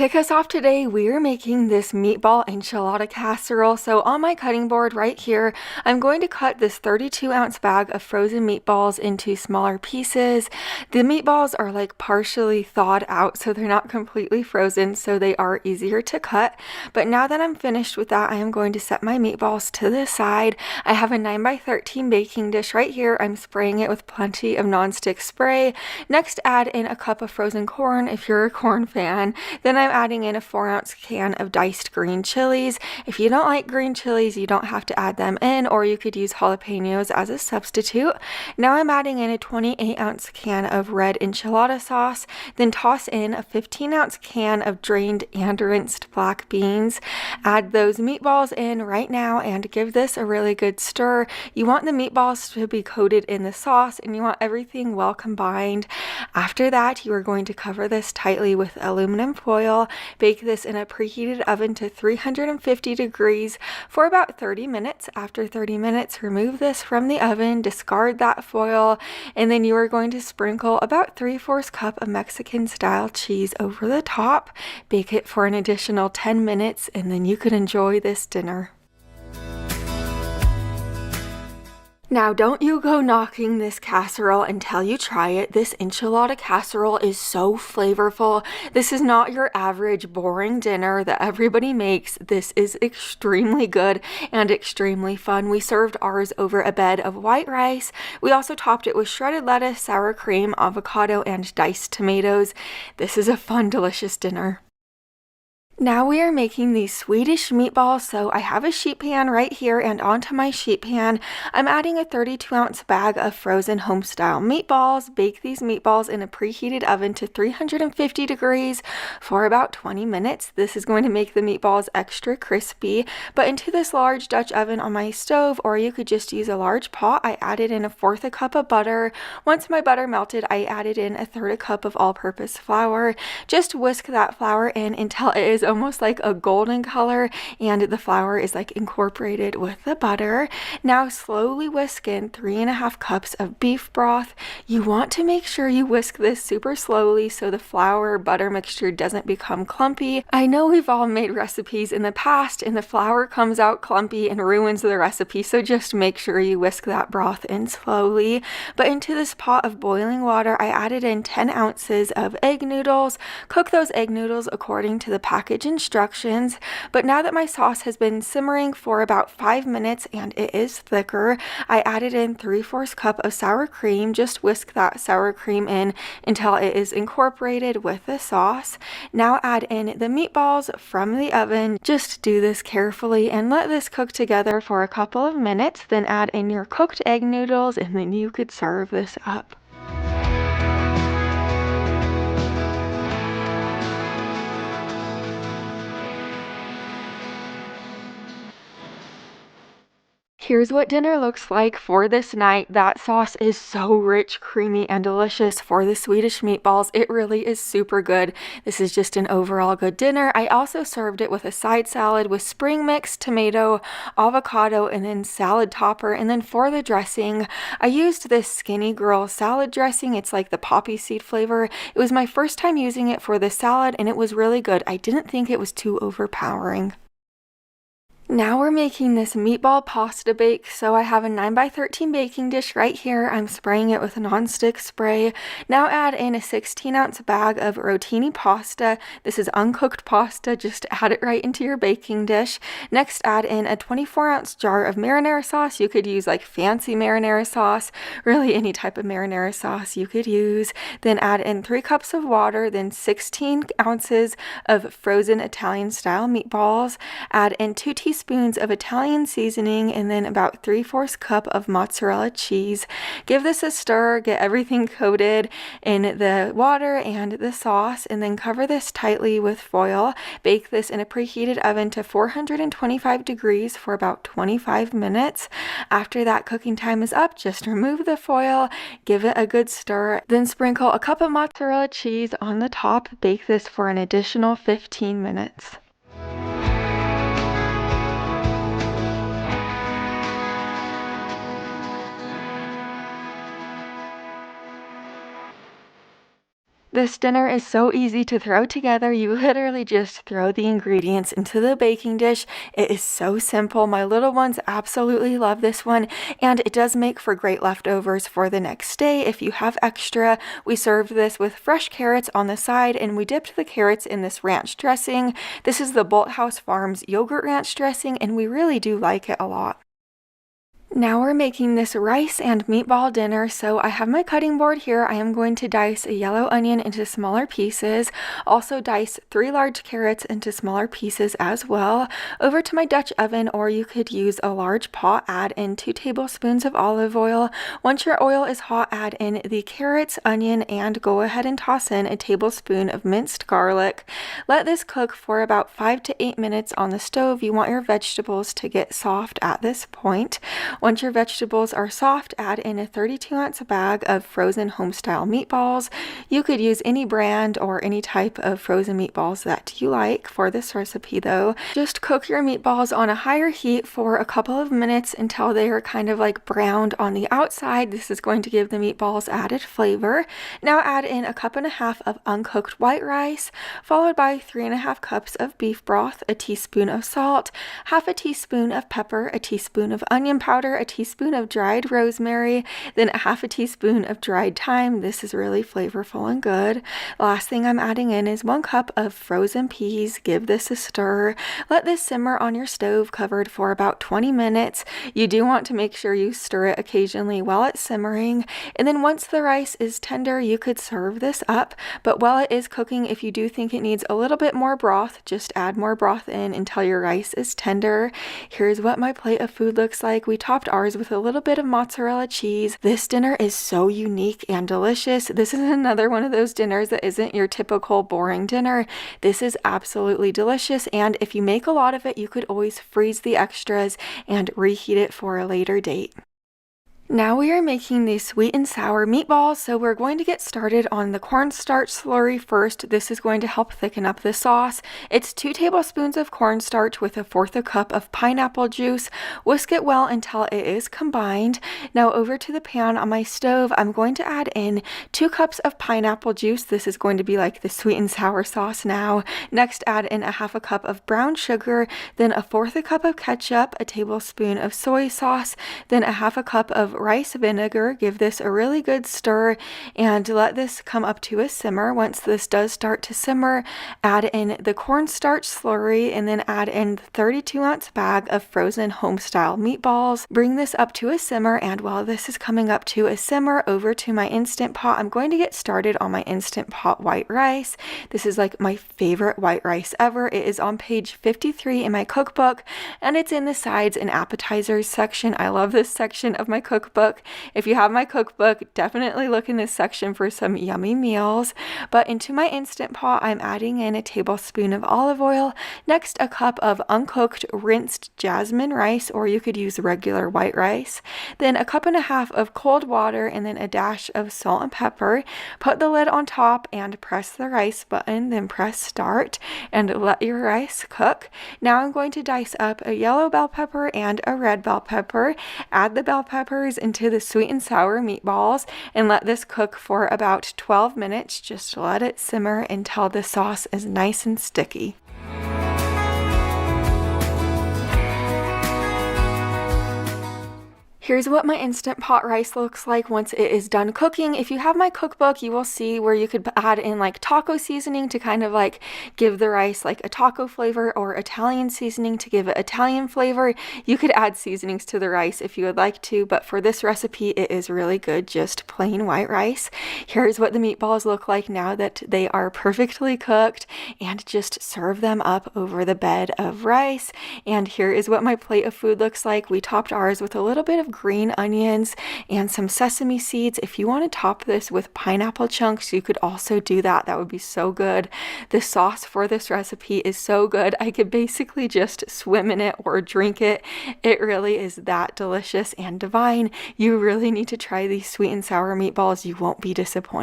Kick us off today, we're making this meatball enchilada casserole. So on my cutting board right here, I'm going to cut this 32-ounce bag of frozen meatballs into smaller pieces. The meatballs are like partially thawed out, so they're not completely frozen, so they are easier to cut. But now that I'm finished with that, I am going to set my meatballs to the side. I have a 9x13 baking dish right here. I'm spraying it with plenty of nonstick spray. Next, add in a cup of frozen corn if you're a corn fan. Then I'm adding in a 4-ounce can of diced green chilies. If you don't like green chilies, you don't have to add them in, or you could use jalapenos as a substitute. Now I'm adding in a 28-ounce can of red enchilada sauce. Then toss in a 15-ounce can of drained and rinsed black beans. Add those meatballs in right now and give this a really good stir. You want the meatballs to be coated in the sauce, and you want everything well combined. After that, you are going to cover this tightly with aluminum foil. Bake this in a preheated oven to 350 degrees for about 30 minutes. After 30 minutes, remove this from the oven, discard that foil, and then you are going to sprinkle about 3/4 cup of Mexican style cheese over the top. Bake it for an additional 10 minutes, and then you can enjoy this dinner. Now, don't you go knocking this casserole until you try it. This enchilada casserole is so flavorful. This is not your average boring dinner that everybody makes. This is extremely good and extremely fun. We served ours over a bed of white rice. We also topped it with shredded lettuce, sour cream, avocado, and diced tomatoes. This is a fun, delicious dinner. Now we are making these Swedish meatballs, so I have a sheet pan right here, and onto my sheet pan, I'm adding a 32-ounce bag of frozen home-style meatballs. Bake these meatballs in a preheated oven to 350 degrees for about 20 minutes. This is going to make the meatballs extra crispy, but into this large Dutch oven on my stove, or you could just use a large pot, I added in 1/4 cup of butter. Once my butter melted, I added in 1/3 cup of all-purpose flour. Just whisk that flour in until it is almost like a golden color and the flour is like incorporated with the butter. Now slowly whisk in 3.5 cups of beef broth. You want to make sure you whisk this super slowly so the flour butter mixture doesn't become clumpy. I know we've all made recipes in the past and the flour comes out clumpy and ruins the recipe, so just make sure you whisk that broth in slowly. But into this pot of boiling water, I added in 10 ounces of egg noodles. Cook those egg noodles according to the package instructions. But now that my sauce has been simmering for about 5 minutes and it is thicker, I added in 3/4 cup of sour cream. Just whisk that sour cream in until it is incorporated with the sauce. Now add in the meatballs from the oven. Just do this carefully and let this cook together for a couple of minutes. Then add in your cooked egg noodles, and then you could serve this up. Here's what dinner looks like for this night. That sauce is so rich, creamy, and delicious for the Swedish meatballs. It really is super good. This is just an overall good dinner. I also served it with a side salad with spring mix, tomato, avocado, and then salad topper. And then for the dressing, I used this Skinny Girl salad dressing. It's like the poppy seed flavor. It was my first time using it for the salad, and it was really good. I didn't think it was too overpowering. Now we're making this meatball pasta bake. So I have a 9x13 baking dish right here. I'm spraying it with a nonstick spray. Now add in a 16-ounce bag of rotini pasta. This is uncooked pasta. Just add it right into your baking dish. Next, add in a 24-ounce jar of marinara sauce. You could use like fancy marinara sauce, really any type of marinara sauce you could use. Then add in 3 cups of water, then 16 ounces of frozen Italian style meatballs. Add in 2 teaspoons of Italian seasoning, and then about 3/4 cup of mozzarella cheese. Give this a stir, get everything coated in the water and the sauce, and then cover this tightly with foil. Bake this in a preheated oven to 425 degrees for about 25 minutes. After that cooking time is up, just remove the foil, give it a good stir, then sprinkle a cup of mozzarella cheese on the top. Bake this for an additional 15 minutes. This dinner is so easy to throw together. You literally just throw the ingredients into the baking dish. It is so simple. My little ones absolutely love this one, and it does make for great leftovers for the next day if you have extra. We served this with fresh carrots on the side, and we dipped the carrots in this ranch dressing. This is the Bolthouse Farms yogurt ranch dressing, and we really do like it a lot. Now we're making this rice and meatball dinner, so I have my cutting board here. I am going to dice a yellow onion into smaller pieces, also dice 3 large carrots into smaller pieces as well. Over to my Dutch oven, or you could use a large pot, add in 2 tablespoons of olive oil. Once your oil is hot, add in the carrots, onion, and go ahead and toss in a tablespoon of minced garlic. Let this cook for about 5 to 8 minutes on the stove. You want your vegetables to get soft at this point. Once your vegetables are soft, add in a 32-ounce bag of frozen home-style meatballs. You could use any brand or any type of frozen meatballs that you like for this recipe though. Just cook your meatballs on a higher heat for a couple of minutes until they are kind of like browned on the outside. This is going to give the meatballs added flavor. Now add in a 1.5 cups of uncooked white rice, followed by 3.5 cups of beef broth, a teaspoon of salt, half a teaspoon of pepper, a teaspoon of onion powder, a teaspoon of dried rosemary, then a half a teaspoon of dried thyme. This is really flavorful and good. Last thing I'm adding in is 1 cup of frozen peas. Give this a stir. Let this simmer on your stove covered for about 20 minutes. You do want to make sure you stir it occasionally while it's simmering. And then once the rice is tender, you could serve this up. But while it is cooking, if you do think it needs a little bit more broth, just add more broth in until your rice is tender. Here's what my plate of food looks like. We topped ours with a little bit of mozzarella cheese. This dinner is so unique and delicious. This is another one of those dinners that isn't your typical boring dinner. This is absolutely delicious, and if you make a lot of it, you could always freeze the extras and reheat it for a later date. Now we are making these sweet and sour meatballs, so we're going to get started on the cornstarch slurry first. This is going to help thicken up the sauce. It's 2 tablespoons of cornstarch with 1/4 cup of pineapple juice. Whisk it well until it is combined. Now over to the pan on my stove, I'm going to add in 2 cups of pineapple juice. This is going to be like the sweet and sour sauce now. Next, add in 1/2 cup of brown sugar, then 1/4 cup of ketchup, a tablespoon of soy sauce, then 1/2 cup of rice vinegar. Give this a really good stir and let this come up to a simmer. Once this does start to simmer, add in the cornstarch slurry and then add in the 32-ounce bag of frozen home-style meatballs. Bring this up to a simmer, and while this is coming up to a simmer, over to my Instant Pot. I'm going to get started on my Instant Pot white rice. This is like my favorite white rice ever. It is on page 53 in my cookbook, and it's in the sides and appetizers section. I love this section of my cookbook. If you have my cookbook, definitely look in this section for some yummy meals. But into my Instant Pot, I'm adding in a tablespoon of olive oil. Next, a cup of uncooked rinsed jasmine rice, or you could use regular white rice. Then 1.5 cups of cold water, and then a dash of salt and pepper. Put the lid on top and press the rice button, then press start and let your rice cook. Now I'm going to dice up a yellow bell pepper and a red bell pepper. Add the bell peppers into the sweet and sour meatballs and let this cook for about 12 minutes. Just let it simmer until the sauce is nice and sticky. Here's what my Instant Pot rice looks like once it is done cooking. If you have my cookbook, you will see where you could add in like taco seasoning to kind of like give the rice like a taco flavor, or Italian seasoning to give it Italian flavor. You could add seasonings to the rice if you would like to, but for this recipe, it is really good just plain white rice. Here's what the meatballs look like now that they are perfectly cooked, and just serve them up over the bed of rice. And here is what my plate of food looks like. We topped ours with a little bit of green onions and some sesame seeds. If you want to top this with pineapple chunks, you could also do that. That would be so good. The sauce for this recipe is so good. I could basically just swim in it or drink it. It really is that delicious and divine. You really need to try these sweet and sour meatballs. You won't be disappointed.